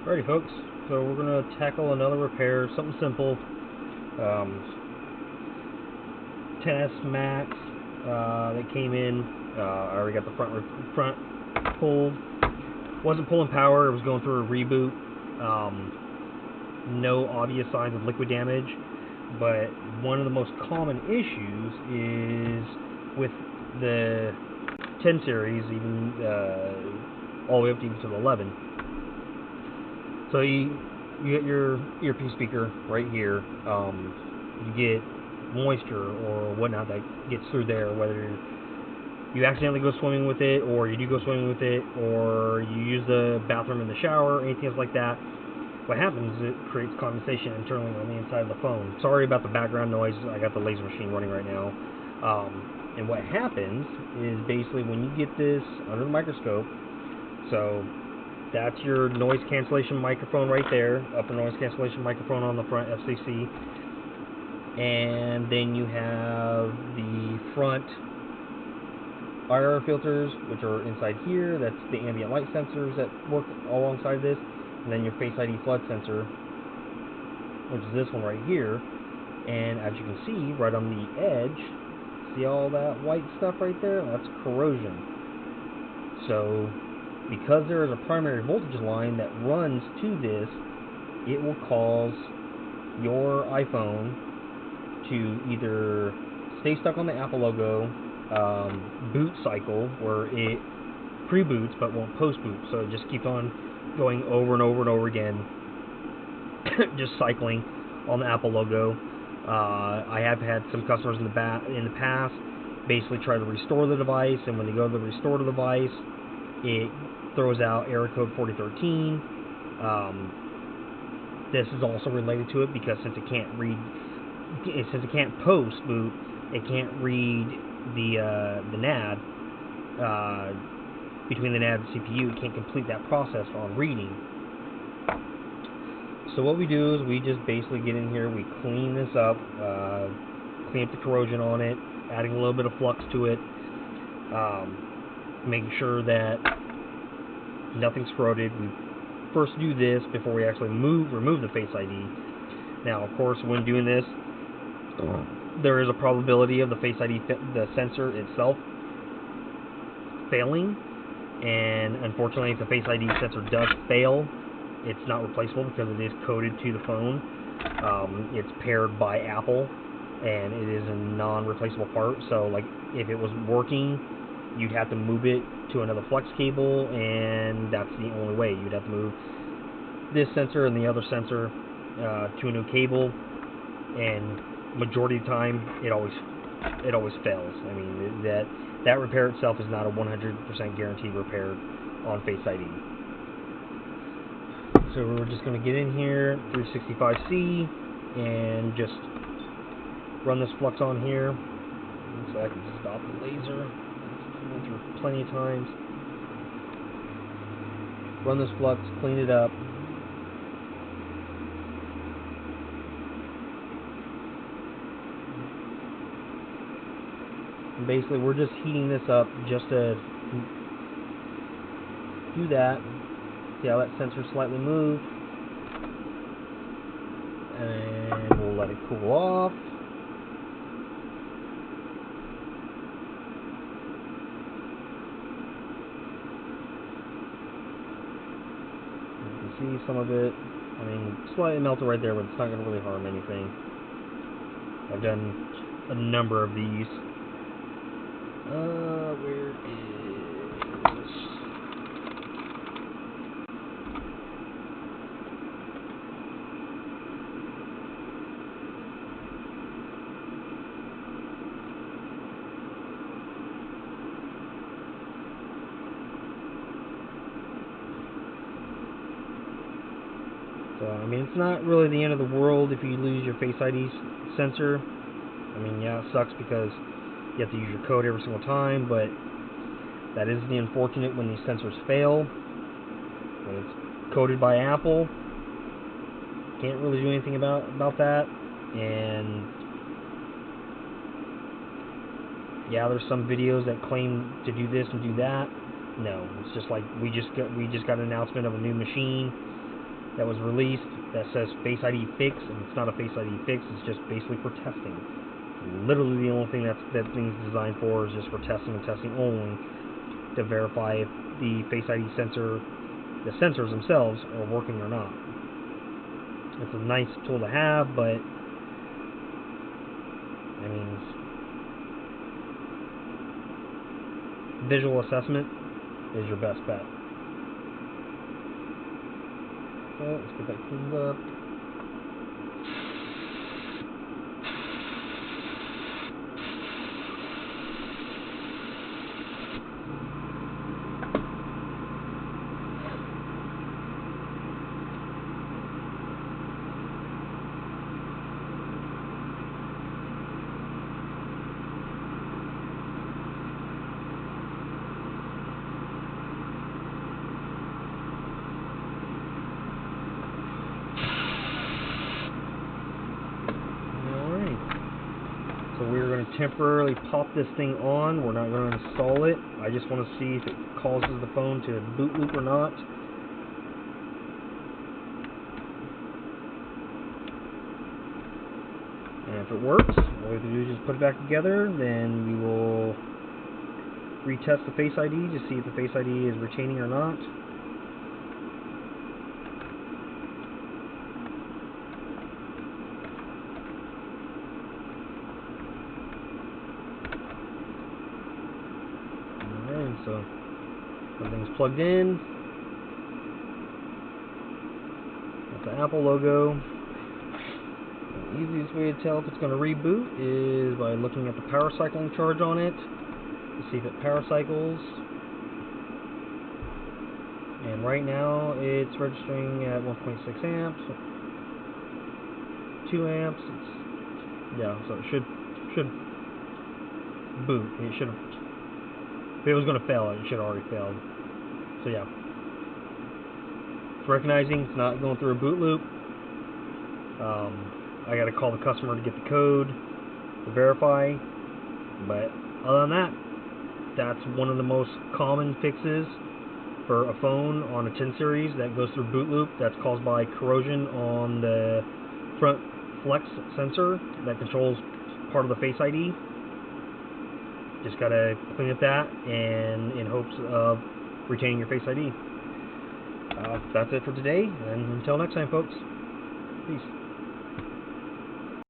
Alrighty folks, so we're going to tackle another repair, something simple. XS Max that came in. I already got the front pulled. Wasn't pulling power, it was going through a reboot. No obvious signs of liquid damage, but one of the most common issues is with the 10 series, even all the way up to even to the 11. So you get your earpiece speaker right here. You get moisture or whatnot that gets through there, whether you accidentally go swimming with it, or you do go swimming with it, or you use the bathroom in the shower, anything else like that. What happens is it creates condensation internally on the inside of the phone. Sorry about the background noise. I got the laser machine running right now. And what happens is basically when you get this under the microscope, so that's your noise cancellation microphone right there, upper noise cancellation microphone on the front FCC, and then you have the front IR filters, which are inside here. That's the ambient light sensors that work alongside this, and then your Face ID flood sensor, which is this one right here. And as you can see, right on the edge, see all that white stuff right there? That's corrosion. So because there is a primary voltage line that runs to this, it will cause your iPhone to either stay stuck on the Apple logo, boot cycle, where it pre-boots but won't post-boot, so it just keeps on going over and over and over again, just cycling on the Apple logo. I have had some customers in the past basically try to restore the device, and when they go to restore the device, it throws out error code 4013. This is also related to it because since it can't post boot, it can't read the NAD between the NAD and CPU. It can't complete that process on reading. So what we do is we just basically get in here, we clean this up, clean up the corrosion on it, adding a little bit of flux to it, making sure that nothing's corroded. We first do this before we actually remove the Face ID. Now, of course, when doing this, there is a probability of the Face ID, the sensor itself, failing. And unfortunately, if the Face ID sensor does fail, it's not replaceable because it is coded to the phone. It's paired by Apple, and it is a non-replaceable part. So, like, if it was working, you'd have to move it to another flex cable, and that's the only way. You'd have to move this sensor and the other sensor to a new cable, and majority of the time, it always fails. I mean, that repair itself is not a 100% guaranteed repair on Face ID. So we're just going to get in here, 365C, and just run this flux on here, so I can stop the laser. I've been through plenty of times. Run this flux, clean it up. And basically, we're just heating this up just to do that. See how that sensor slightly moved, and we'll let it cool off. You can see some of it. I mean, slightly melted right there, but it's not going to really harm anything. I've done a number of these. Where is... So, I mean, it's not really the end of the world if you lose your Face ID sensor. I mean, yeah, it sucks because you have to use your code every single time, but that is the unfortunate when these sensors fail. When it's coded by Apple, can't really do anything about that. And yeah, there's some videos that claim to do this and do that. No, it's just like we just got an announcement of a new machine. that was released that says Face ID fix, and it's not a Face ID fix. It's just basically for testing. Literally, the only thing that thing's designed for is just for testing and testing only, to verify if the Face ID sensor, the sensors themselves, are working or not. It's a nice tool to have, but I mean, visual assessment is your best bet. So let's get that cleaned up. So we're going to temporarily pop this thing on. We're not going to install it. I just want to see if it causes the phone to boot loop or not. And if it works, all we have to do is just put it back together. Then we will retest the Face ID to see if the Face ID is retaining or not. So everything's plugged in. Got the Apple logo. The easiest way to tell if it's going to reboot is by looking at the power cycling charge on it to see if it power cycles. And right now it's registering at 1.6 amps, 2 amps. Yeah, so it should boot. It should have. If it was going to fail, it should have already failed. So yeah, it's recognizing it's not going through a boot loop. I got to call the customer to get the code to verify. But other than that, that's one of the most common fixes for a phone on a 10 series that goes through boot loop. That's caused by corrosion on the front flex sensor that controls part of the Face ID. Just gotta clean up that, and in hopes of retaining your Face ID. That's it for today, and until next time, folks. Peace.